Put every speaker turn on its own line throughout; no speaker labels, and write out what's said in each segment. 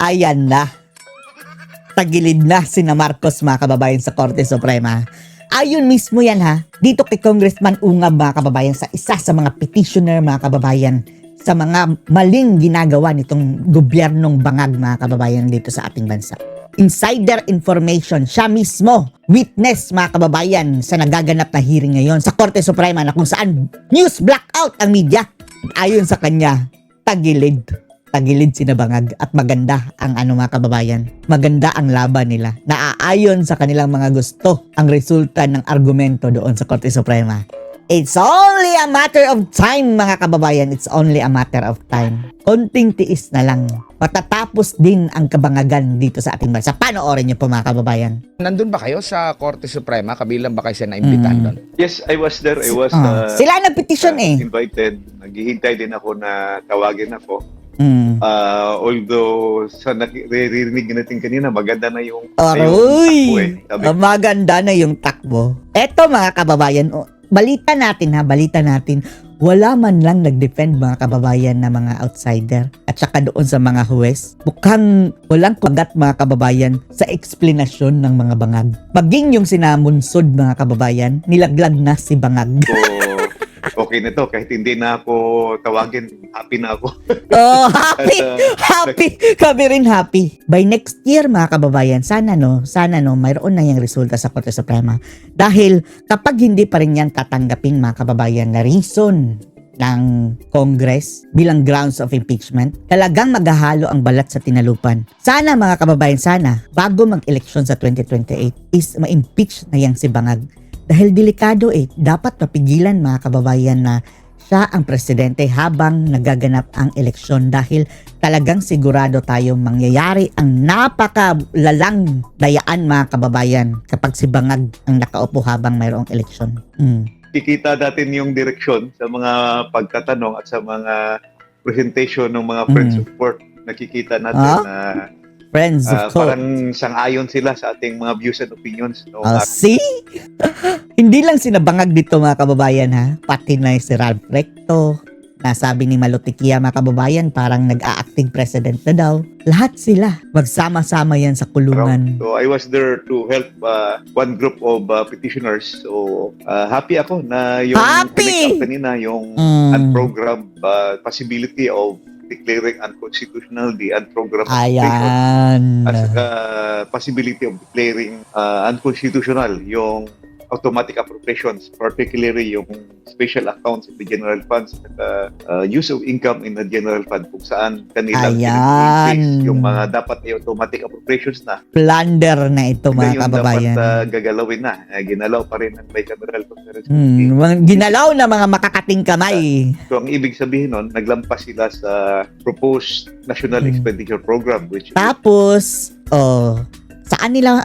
Ayan na. Tagilid na sina Marcos mga kababayan sa Korte Suprema. Ayun mismo yan ha. Dito kay Congressman Ungab mga kababayan sa isa sa mga petitioner mga kababayan sa mga maling ginagawa nitong gobyernong bangag mga kababayan dito sa ating bansa. Insider information, siya mismo, witness mga kababayan sa nagaganap na hearing ngayon sa Korte Suprema na kung saan news blackout ang media. Ayon sa kanya, tagilid sina bangag at maganda ang mga kababayan. Maganda ang laban nila. Naaayon sa kanilang mga gusto ang resulta ng argumento doon sa Korte Suprema. It's only a matter of time mga kababayan. It's only a matter of time. Konting tiis na lang. Matatapos din ang kabangagan dito sa ating bansa. Panoorin niyo po mga kababayan.
Nandun ba kayo sa Korte Suprema? Kabilang ba kayo sa naimbitahan doon?
Yes, I was there. I was
Sila nag-petition
invited. Naghihintay din ako na tawagin ako. Although sa naririnig natin kanina, maganda na yung takbo eh.
Maganda na yung takbo. Eto mga kababayan, balita natin, wala man lang nag-defend mga kababayan na mga outsider at saka doon sa mga huwes. Mukhang walang kagat mga kababayan sa eksplenasyon ng mga bangag. Maging yung sinamunsod mga kababayan, nilaglag na si bangag.
So, okay na to. Kahit hindi na ako tawagin, happy na ako.
Oh, happy. Kami rin happy. By next year mga kababayan, sana mayroon na yung resulta sa Korte Suprema. Dahil kapag hindi pa rin yan tatanggapin mga kababayan na reason ng Congress bilang grounds of impeachment, talagang maghahalo ang balat sa tinalupan. Sana mga kababayan, bago mag-eleksyon sa 2028 is ma-impeach na yang si bangag. Dahil delikado dapat mapigilan mga kababayan na siya ang presidente habang nagaganap ang eleksyon dahil talagang sigurado tayong mangyayari ang napakalalang dayaan mga kababayan kapag si bangag ang nakaupo habang mayroong eleksyon.
Kikita natin yung direksyon sa mga pagtatanong at sa mga presentation ng mga friends of court. Nakikita natin na
friends of court.
Parang sang-ayon sila sa ating mga views and opinions. No?
See? Hindi lang sinabangag dito mga kababayan ha. Pati na si Ralph Recto. Nasabi ni Malutikia mga kababayan parang nag-a-acting president na daw. Lahat sila. Magsama-sama yan sa kulungan.
So I was there to help one group of petitioners. So happy ako na yung connect up kanina yung unprogrammed possibility of declaring unconstitutional the unprogrammed
Ayan.
as a possibility of declaring unconstitutional yung automatic appropriations, particularly yung special accounts in the general funds at use of income in the general fund kung saan kanilang increase yung mga dapat ay automatic appropriations na.
Plunder na ito mga kababayan.
Dapat gagalawin na. Ginalaw pa rin ng bicameral conference.
Ginalaw na mga makakating kamay.
So ang ibig sabihin nun, naglampas sila sa proposed National Expenditure Program which
tapos, saan nila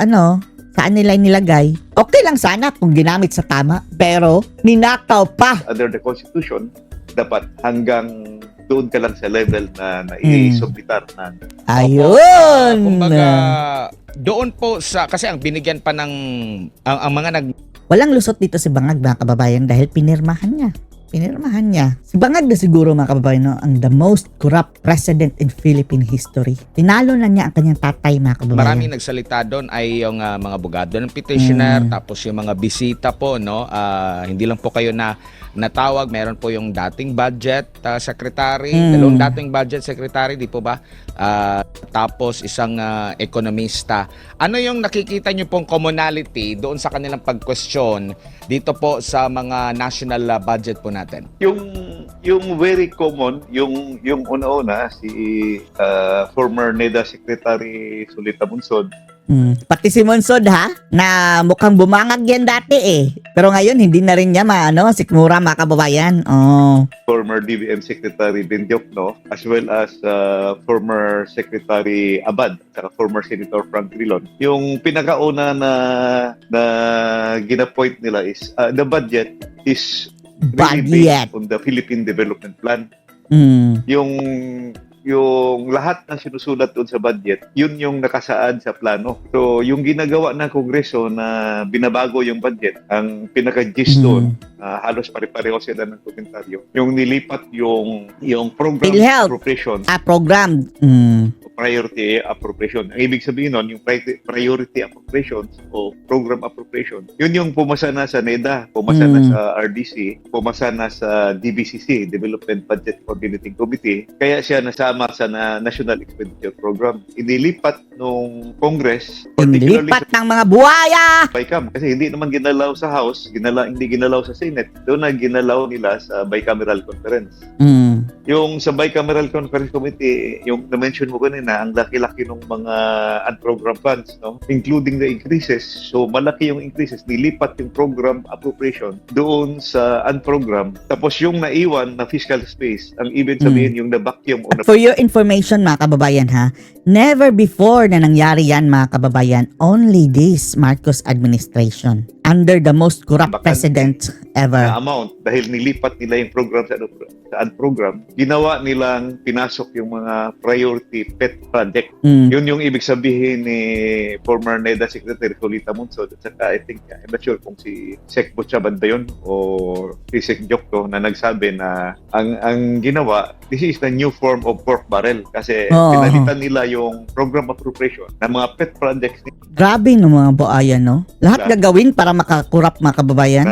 inilagay? Okay lang sana kung ginamit sa tama, pero ninakaw pa.
Under the Constitution, dapat hanggang doon ka lang sa level na i-subitar na.
Ayun!
Kumbaga, doon po sa, kasi ang binigyan pa ng, ang mga
walang lusot dito si bangag mga kababayan dahil pinirmahan niya. Si bangag na siguro mga kababayan ang the most corrupt president in Philippine history. Tinalo na niya ang kanyang tatay mga kababayan.
Maraming nagsalita doon ay yung mga abogado ng petitioner, tapos yung mga bisita po, no? Hindi lang po kayo na natawag, meron po yung dating budget secretary, dalawang dating budget secretary, di po ba? Tapos isang ekonomista. Ano yung nakikita nyo pong commonality doon sa kanilang pag-question dito po sa mga national budget po natin?
Yung very common, yung una-una si former NEDA Secretary Solita Munsod.
Pati si Monsod ha, na mukhang bumangag yan dati pero ngayon hindi na rin niya sikmura mga kababayan.
Former DBM Secretary Bendiocno as well as former Secretary Abad at former Senator Frank Drilon. Yung pinakauna na gina-point nila is the budget is really based on the Philippine Development Plan. Yung lahat ng sinusulat doon sa budget, yun yung nakasaad sa plano. So, yung ginagawa ng Kongreso na binabago yung budget, ang pinaka-gist doon, halos pare-pareho sila ng komentaryo. Yung nilipat yung program appropriation.
Program.
priority appropriation. Ang ibig sabihin nun, yung priority appropriations o program appropriation, yun yung pumasa na sa NEDA, pumasa na sa RDC, pumasa na sa DBCC, Development Budget Coordinating Committee, kaya siya nasama sa National Expenditure Program. Inilipat nung Congress, particularly
Lipat ng mga buhaya!
BICAM, kasi hindi naman ginalaw sa House, hindi ginalaw sa Senate, doon na ginalaw nila sa Bicameral Conference. Yung sa Bicameral Conference Committee, yung na-mention mo kanina, ang laki-laki ng mga unprogrammed funds, no? Including the increases. So, malaki yung increases. Nilipat yung program appropriation doon sa unprogrammed. Tapos yung naiwan na fiscal space, ang ibig sabihin yung na-vacuum o
For your information mga kababayan ha, never before na nangyari yan mga kababayan, only this Marcos administration under the most corrupt
Bakante.
president ever.
na amount dahil nilipat nila yung program sa unprogram, ginawa nilang pinasok yung mga priority pet project. Yun yung ibig sabihin ni former NEDA Secretary Colita Munsod at saka I think, I'm not sure kung si Sec Butchaban ba yun o si Sec Jokto na nagsabi na ang ginawa, this is the new form of pork barrel kasi pinalitan nila yung program appropriation ng mga pet projects
Grabe no mga buhaya no. Lahat gagawin para makakurap mga kababayan.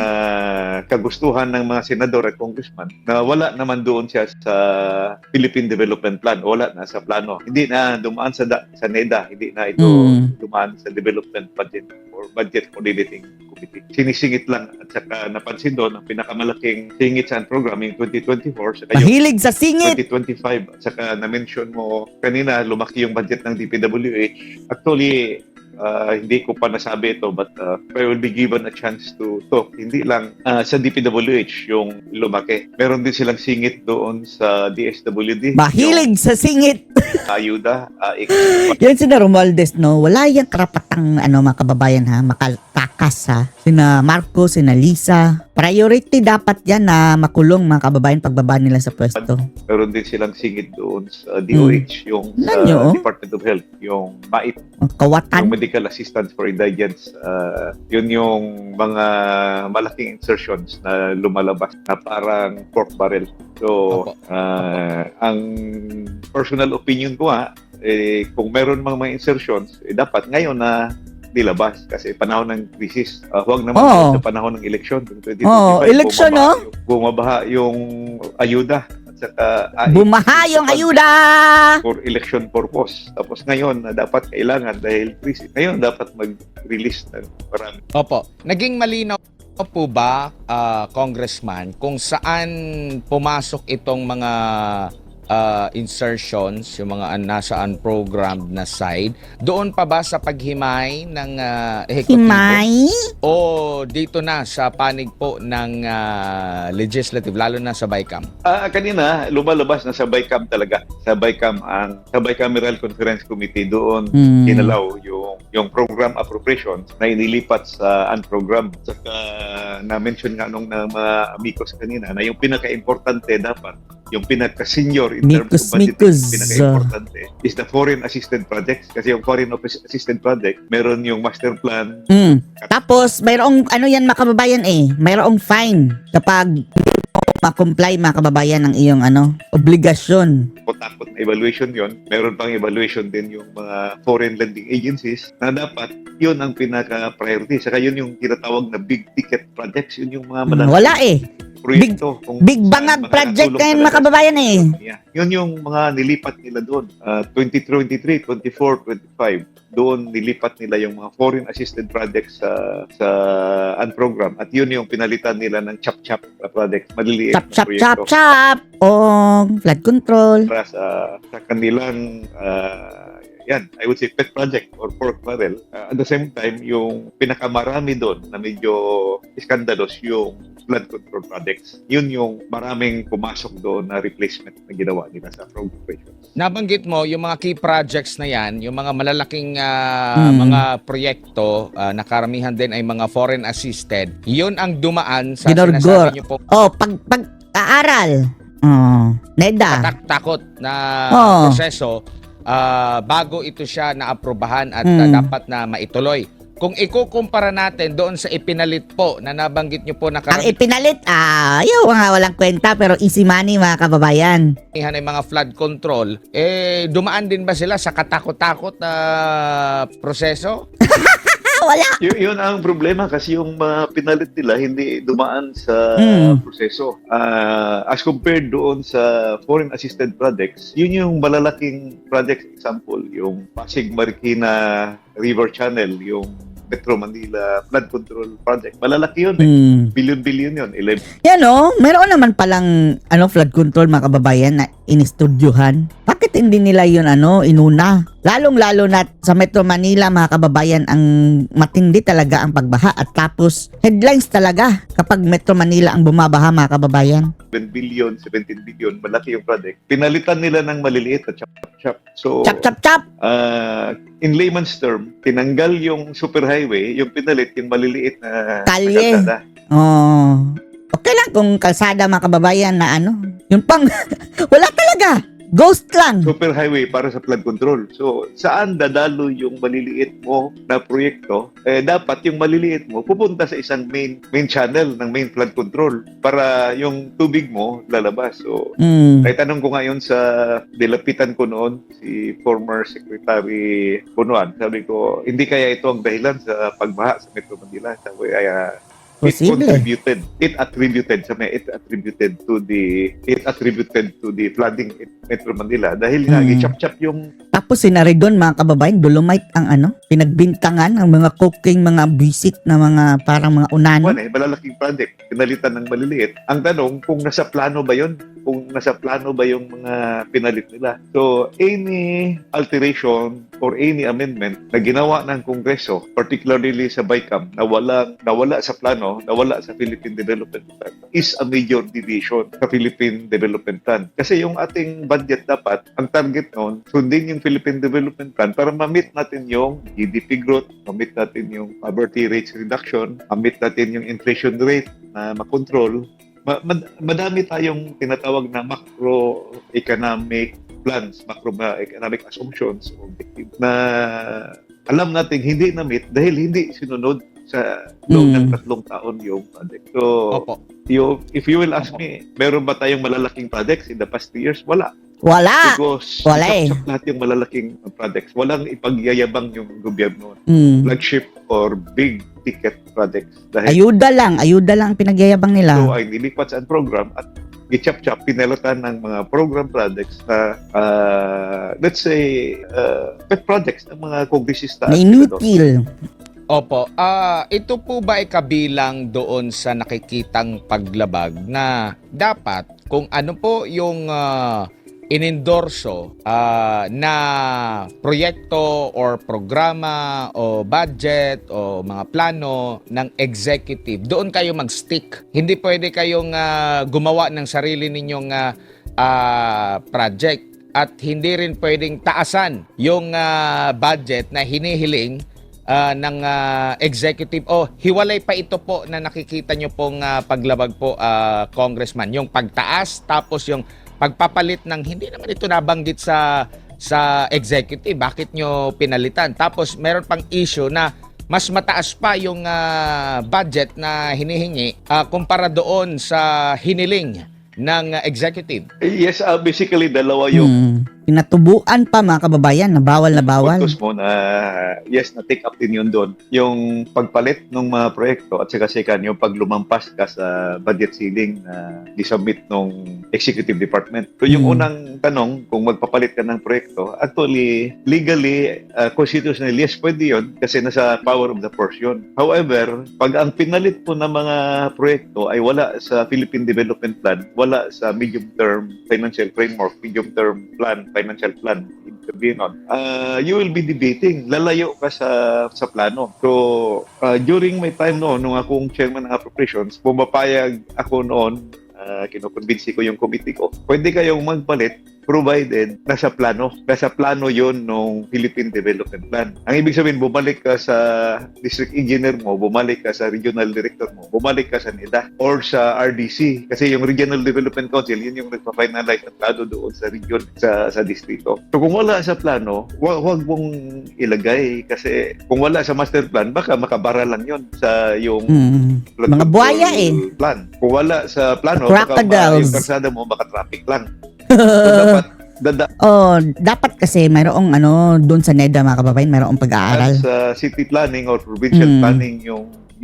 na kagustuhan ng mga senador at congressman na wala naman doon siya sa Philippine Development Plan. Wala na sa plano. Hindi na dumaan sa NEDA. Hindi na ito dumaan sa Development Budget or Budget Coordinating Committee. Sinisingit lang at saka napansin doon ang pinakamalaking singit sa program yung 2024 saka yung
Mahilig sa singit.
2025 at saka na-mention mo kanina lumaki yung budget ng DPWH. Actually, hindi ko pa nasabi ito but I will be given a chance to talk. Hindi lang sa DPWH yung lumaki. Meron din silang singit doon sa DSWD.
Mahilig sa singit.
Ayuda.
Yan sina Romualdez no. Wala yung karapatang mga kababayan ha, makatakas ha. Sina Marco, sina Lisa. Priority dapat yan na makulong mga kababayan pagbaba nila sa pwesto.
Meron din silang singit doon sa DOH, yung sa Department of Health, yung MAIT,
Kawatan.
yung Medical Assistance for Indigents. Yun yung mga malaking insertions na lumalabas na parang pork barrel. So, ang personal opinion ko kung meron mga insertions, dapat ngayon na nilabas kasi panahon ng krisis. Huwag naman sa panahon ng eleksyon. 2025,
eleksyon,
bumabaha yung ayuda at saka
bumaha yung ayuda
for election purpose. Tapos ngayon na dapat kailangan dahil krisis. Ngayon dapat mag-release ng marami.
Opo. Naging malinaw po ba, Congressman, kung saan pumasok itong mga insertions, yung mga nasa unprogrammed na side, doon pa ba sa paghimay ng ehekutibo?
Himay?
O dito na sa panig po ng legislative, lalo na sa BICAM?
Kanina, lumalabas na sa BICAM talaga. Sa Bicameral Conference Committee, doon ginalaw yung program appropriations na inilipat sa unprogrammed. Saka na-mention nga nung mga amigos kanina na yung pinaka-importante dapat, yung pinaka-senior in terms of budgeting, pinaka-importante is the foreign assisted projects. Kasi yung foreign assisted project, meron yung master plan.
Tapos, mayroong yan mga kababayan mayroong fine kapag ma-comply mga kababayan ng iyong obligasyon.
Takot na evaluation yon. Meron pang evaluation din yung mga foreign lending agencies na dapat yun ang pinaka-priority. Saka yun yung tinatawag na big ticket projects. Yun yung mga malaki.
Wala
proyekto.
Big bangag project na yun mga kababayan
Yun yung mga nilipat nila doon. 2023, 24, 25. Doon nilipat nila yung mga foreign assisted projects sa unprogram. At yun yung pinalitan nila ng chap-chap project. Maliliit na proyekto.
Chap! Flood control.
Para sa kanilang I would say pet project or pork barrel. At the same time, yung pinakamarami doon na medyo iskandalos yung flood control projects. Yun yung maraming pumasok doon na replacement na ginawa nila sa appropriations.
Nabanggit mo yung mga key projects na yan, yung mga malalaking mga proyekto na karamihan din ay mga foreign assisted. Yun ang dumaan sa sinasabi niyo po.
Pag-aaral. NEDA.
Takot na proseso bago ito siya naaprubahan at dapat na maituloy. kung ikukumpara natin doon sa ipinalit po na nabanggit nyo po na
Ang ipinalit, yung mga walang kwenta pero easy money mga kababayan.
karamihan ay mga flood control, dumaan din ba sila sa katakot-takot na proseso?
Wala.
Yun ang problema kasi yung mga pinalit nila hindi dumaan sa proseso. As compared doon sa foreign assisted projects, yun yung malalaking project example, yung Pasig Marikina River Channel, yung Metro Manila Flood Control Project. Malalaki yun. Billion-billion yun. 11
Yan meron naman palang flood control mga kababayan na inistudyuhan. Bakit hindi nila yun inuna? Lalong-lalo na sa Metro Manila mga kababayan, ang matindi talaga ang pagbaha at tapos headlines talaga kapag Metro Manila ang bumabaha mga kababayan.
7 billion, 17 billion, malaki yung project. Pinalitan nila ng maliliit at chap-chap. So,
Chap.
in layman's term, tinanggal yung superhighway, yung pinalit yung maliliit na
Kalye.
kalsada.
Okay lang kung kalsada mga kababayan na yun pang wala talaga. Ghost lang.
Superhighway para sa flood control. So, saan dadalo yung maliliit mo na proyekto? Dapat yung maliliit mo pupunta sa isang main channel ng main flood control para yung tubig mo lalabas. So, ay tanong ko ngayon sa dilapitan ko noon, si former Secretary Bunuan. Sabi ko, hindi kaya ito ang dahilan sa pagbaha sa Metro Manila. Sabi,
Posible.
It attributed to the flooding in Metro Manila dahil nga gichap-chap yung
Tapos sinaridon mga kababayan, dolomite ang pinagbintangan ng mga cooking, mga visit na mga parang mga unano.
malalaking project, pinalitan ng maliliit. Ang tanong, kung nasa plano ba yun? Kung nasa plano ba yung mga pinalit nila? So, any alteration or any amendment na ginawa ng Kongreso, particularly sa BICAM, na wala sa plano, nawala sa Philippine Development Plan, is a major deviation sa Philippine Development Plan. Kasi yung ating budget dapat, ang target noon, sundin yung Philippine Development Plan para ma-meet natin yung GDP growth, ma-meet natin yung poverty rates reduction, ma-meet natin yung inflation rate na makontrol. Madami tayong tinatawag na macroeconomic plans, macroeconomic assumptions, objectives na alam natin hindi na-meet dahil hindi sinunod sa loob ng 3 taon yung project. So,
Opo.
if you will ask me, meron ba tayong malalaking projects in the past 2 years? Wala.
Wala.
Because
Wala eh.
chap-chap lahat yung malalaking projects. Walang ipagyayabang yung gobyerno. Flagship or big ticket projects. Dahil
Ayuda lang pinagyayabang nila.
ito ay nilipat sa program at gichap-chap, pinalitan ng mga program projects na let's say pet projects ng mga kongresista.
Na inutil.
Opo. Ito po ba ay kabilang doon sa nakikitang paglabag na dapat kung ano po yung inendorso na proyekto or programa o budget o mga plano ng executive, doon kayo mag-stick. Hindi pwede kayong gumawa ng sarili ninyong project at hindi rin pwedeng taasan yung budget na hinihiling ng executive. Hiwalay pa ito po na nakikita nyo pong paglabag po, Congressman. Yung pagtaas tapos yung pagpapalit ng hindi naman ito nabanggit sa executive. Bakit nyo pinalitan? Tapos meron pang issue na mas mataas pa yung budget na hinihingi kumpara doon sa hiniling ng executive.
Yes, basically dalawa yung
Pinatubuan pa mga kababayan na bawal na bawal.
focus mo na yes, na take up din yun doon. Yung pagpalit ng mga proyekto at saka second, yung paglumampas ka sa budget ceiling na disubmit ng executive department. So yung unang tanong, kung magpapalit ka ng proyekto, actually, legally, constitutionally, yes, pwede yun kasi nasa power of the purse yun. However, pag ang pinalit po ng mga proyekto ay wala sa Philippine Development Plan, wala sa medium-term financial framework, medium-term plan, financial plan, sabihin nun, you will be debating. Lalayo ka sa plano. So, during my time noon, nung akong chairman ng appropriations, pumapayag ako noon, kinukonbinsi ko yung committee ko, pwede kayong magpalit provided nasa plano. Nasa plano yon ng Philippine Development Plan. Ang ibig sabihin, bumalik ka sa district engineer mo, bumalik ka sa regional director mo, bumalik ka sa NEDA or sa RDC. Kasi yung Regional Development Council, yun yung nagpa-finalize ng plano doon sa region, sa distrito. So kung wala sa plano, huwag mong ilagay kasi kung wala sa master plan, baka makabara lang yun sa yung flood
Mga
control
buhaya eh.
plan. Kung wala sa plano, baka
Crocodiles.
yung karsada mo, baka traffic lang. So,
Dapat kasi mayroong doon sa NEDA mga kababayan, mayroong pag-aaral.
sa city planning or provincial planning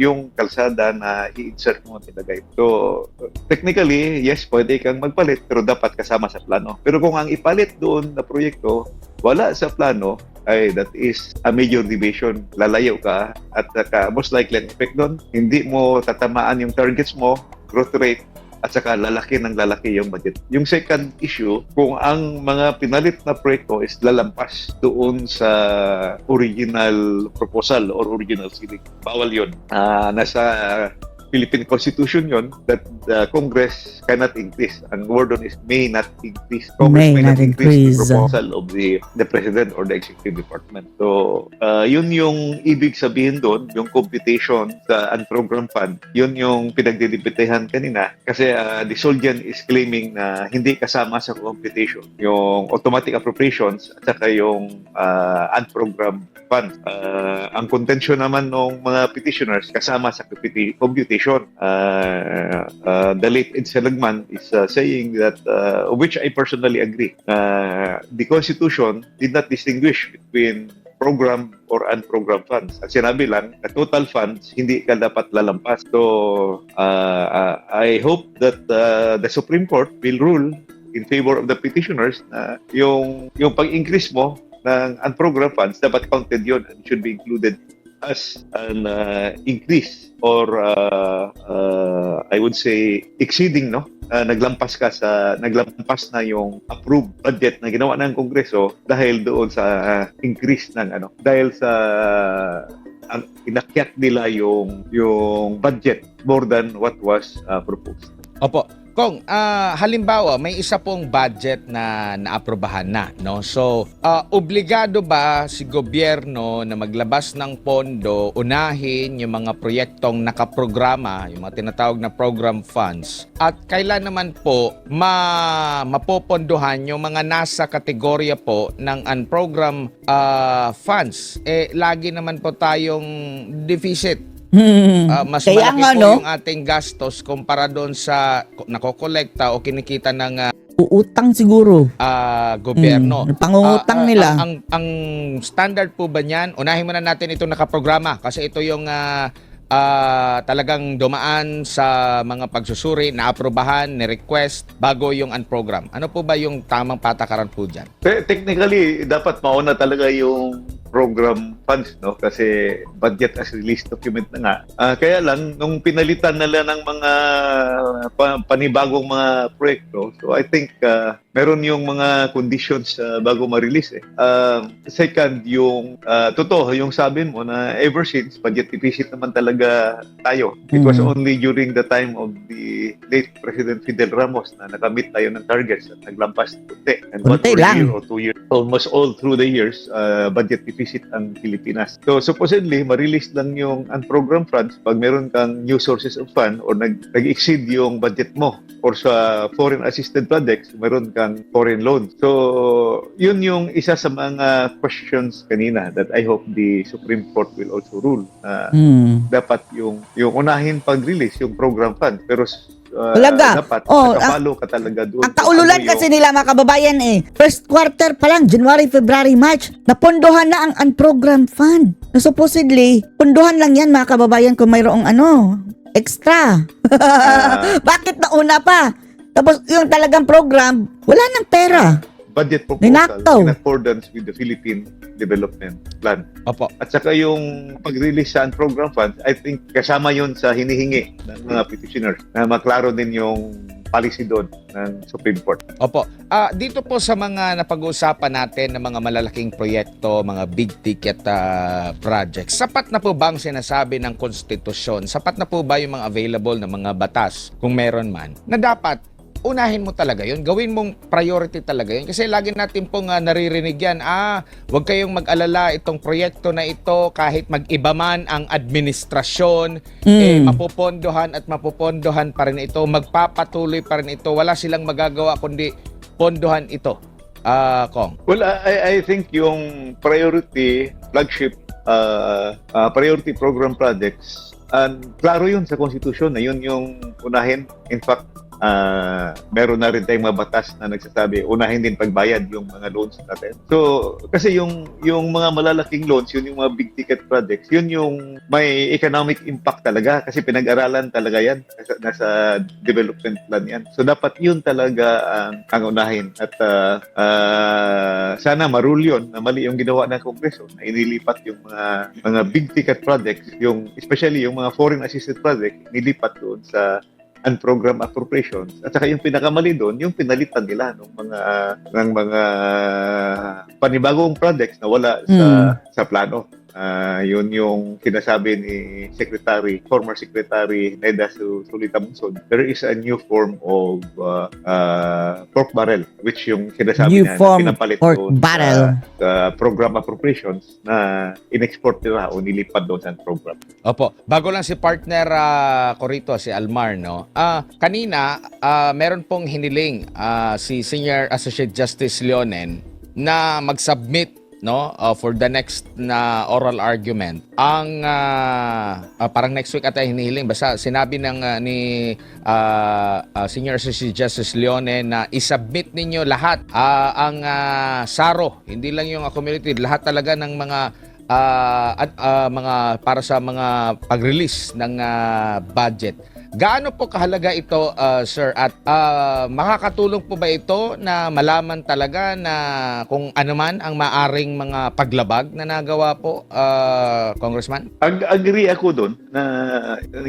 yung kalsada na i-insert mo nilagay. So, technically, yes, pwede kang magpalit pero dapat kasama sa plano. Pero kung ang ipalit doon na proyekto, wala sa plano, ay that is a major deviation. Lalayo ka at most likely ang effect doon, hindi mo tatamaan yung targets mo, growth rate, at saka lalaki ng lalaki yung budget. Yung second issue, kung ang mga pinalit na proyekto is lalampas doon sa original proposal or original ceiling, bawal yun. Nasa Philippine Constitution yon that the Congress cannot increase. Ang word on is may not increase. Congress may not increase the proposal of the President or the Executive Department. So, yun yung ibig sabihin doon, yung computation sa unprogrammed fund, yun yung pinagdidibetehan kanina. Kasi the Soldian is claiming na hindi kasama sa computation yung automatic appropriations at saka yung unprogrammed fund. Ang contention naman ng mga petitioners kasama sa computation. The late Ed Selagman is saying that, which I personally agree, the Constitution did not distinguish between program or unprogrammed funds. At sinabi lang, na total funds, hindi ka dapat lalampas. So, I hope that the Supreme Court will rule in favor of the petitioners na yung pag-increase mo ng unprogrammed funds, dapat counted yun and should be included as an increase or I would say exceeding, no? Naglampas na yung approved budget na ginawa ng Kongreso dahil doon sa increase ng dahil sa ang inakyat nila yung budget more than what was proposed.
Opo. Kung halimbawa may isa pong budget na naaprubahan na, no? So, obligado ba si gobyerno na maglabas ng pondo, unahin yung mga proyektong nakaprograma, yung mga tinatawag na program funds? At kailan naman po mapopondohan yung mga nasa kategorya po ng unprogram funds? Lagi naman po tayong deficit. Mas
Kaya
malaki po yung ating gastos kumpara doon sa nakokolekta o kinikita ng
uutang siguro.
Gobyerno.
Pangungutang nila.
Ang standard po ba niyan? Unahin muna natin itong nakaprograma kasi ito yung talagang dumaan sa mga pagsusuri, naaprubahan, ni-request bago yung unprogram. Ano po ba yung tamang patakaran po dyan?
Technically, dapat mauna talaga yung program funds, no? Kasi budget as release document na nga. Kaya lang, nung pinalitan nila ng mga panibagong mga proyekto, so I think meron yung mga conditions bago ma-release. Second, yung totoo, yung sabi mo na ever since, budget deficit naman talaga tayo. It was only during the time of the late President Fidel Ramos na nakamit tayo ng targets at naglampas kunti. And one
Kunti lang.
year or 2 years, almost all through the years, budget deficit ang Pilipinas. So supposedly, ma-release lang yung unprogrammed funds pag meron kang new sources of fund or nag-exceed yung budget mo or sa foreign assisted projects, meron kang foreign loan. So, yun yung isa sa mga questions kanina that I hope the Supreme Court will also rule. Dapat yung unahin pag-release yung program fund. Pero
Talaga.
dapat
Oh,
nakapalo ka talaga doon.
Ang kaululan kasi nila mga kababayan first quarter pa lang, January, February, March, napondohan na ang unprogrammed fund. Na supposedly, pondohan lang yan mga kababayan kung mayroong extra. Bakit nauna pa? Tapos yung talagang program, wala nang pera.
Budget proposal
Ninakaw.
in accordance with the Philippine Development Plan.
Opo.
At saka yung pag-release sa program funds, I think kasama yun sa hinihingi ng mga petitioners na maklaro din yung policy doon ng Supreme Court.
Opo. Dito po sa mga napag-uusapan natin ng mga malalaking proyekto, mga big ticket projects, sapat na po ba ang sinasabi ng konstitusyon? Sapat na po ba yung mga available na mga batas, kung meron man, na dapat unahin mo talaga yun. Gawin mong priority talaga yun. Kasi lagi natin pong naririnig yan, huwag kayong mag-alala itong proyekto na ito kahit mag-iba man ang administrasyon, mapupondohan at mapupondohan pa rin ito, magpapatuloy pa rin ito. Wala silang magagawa kundi pondohan ito. Kong.
Well, I think yung priority flagship priority program projects, klaro yun sa konstitusyon na yun yung unahin. In fact, meron na rin tayong mga batas na nagsasabi unahin din pagbayad yung mga loans natin. So, kasi yung mga malalaking loans, yun yung mga big ticket projects, yun yung may economic impact talaga kasi pinag-aralan talaga yan. Nasa development plan yan. So, dapat yun talaga ang unahin. At sana marule yun na mali yung ginawa ng Kongreso na inilipat yung mga big ticket projects, especially yung mga foreign assisted projects, inilipat doon sa unprogrammed appropriations. At saka yung pinakamali doon, yung pinalitan nila ng mga panibagong projects na wala sa plano. Yun yung sinasabi ni former Secretary Neda Sulita Bungsod. There is a new form of pork barrel, which yung sinasabi na pinapalit doon sa program appropriations na in-export nila o nilipad doon sa program.
Opo. Bago lang si partner ko rito, si Almar, no? Kanina, meron pong hiniling si Senior Associate Justice Leonen na mag-submit, no, for the next na oral argument. Ang parang next week ata hinihiling, basta sinabi ni Senior Associate Justice Leone na isubmit ninyo lahat ang SARO, hindi lang yung community, lahat talaga ng mga para sa mga pag-release ng budget. Gaano po kahalaga ito, sir? At makakatulong po ba ito na malaman talaga na kung ano man ang maaring mga paglabag na nagawa po, Congressman?
Agree ako doon na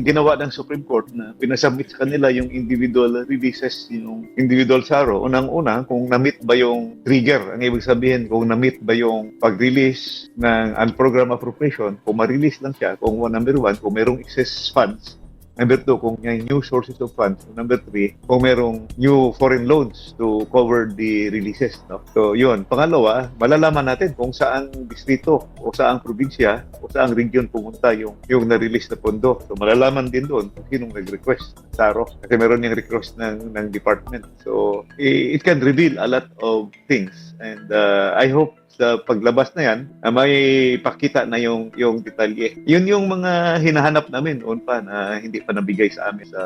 ginawa ng Supreme Court na pinasubmit sa kanila yung individual releases, yung individual SARO. Unang-una, kung na-meet ba yung trigger, ang ibig sabihin, kung na-meet ba yung pag-release ng unprogrammed appropriation, kung ma-release lang siya, kung number one, kung merong excess funds. Number two, kung may new sources of funds. Number three, kung merong new foreign loans to cover the releases. No? So, yun. Pangalawa, malalaman natin kung saang distrito o saang probinsya o saang region pumunta yung na-release na pondo. So, malalaman din doon kung sinong nag-request ng SARO. Kasi meron yung request ng department. So, it can reveal a lot of things. And I hope sa paglabas na yan, may pakita na yung detalye. Yun yung mga hinahanap namin noon pa na hindi pa nabigay sa amin sa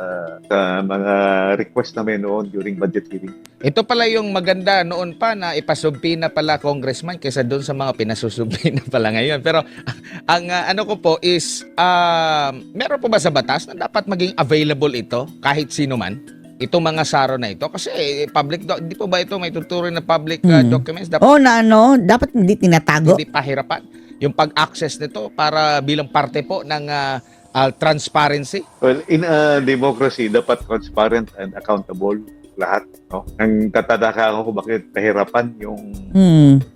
mga request namin noon during budget hearing.
Ito pala yung maganda noon pa na ipasubpi na pala, Congressman, kaysa doon sa mga pinasusubpi na pala ngayon. Pero ang ano ko po is, meron po ba sa batas na dapat maging available ito kahit sino man? Itong mga SARO na ito kasi public hindi po ba ito may tuturing na public documents dapat
dapat hindi tinatago,
hindi pahirapan yung pag-access nito para bilang parte po ng transparency.
Well, in a democracy dapat transparent and accountable lahat, no? Ang tatadaka ako bakit pahirapan yung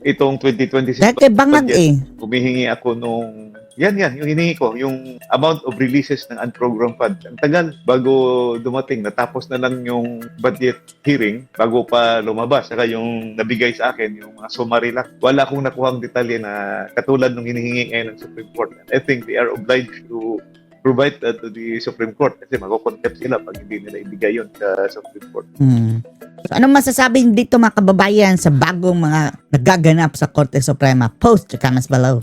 itong 2026
dahil bangag
budget. Humihingi ako nung yan, yung hinihingi ko, yung amount of releases ng unprogrammed fund. Ang tagal bago dumating, natapos na lang yung budget hearing bago pa lumabas. Saka yung nabigay sa akin, yung mga summary lang. Wala akong nakuhang detalye na katulad ng hinihingi ngayon ng Supreme Court. I think they are obliged to provide to the Supreme Court kasi makukontempt sila pag hindi nila ibigay yun sa Supreme Court.
So, anong masasabi dito mga kababayan sa bagong mga nagaganap sa Korte Suprema? Post your comments below.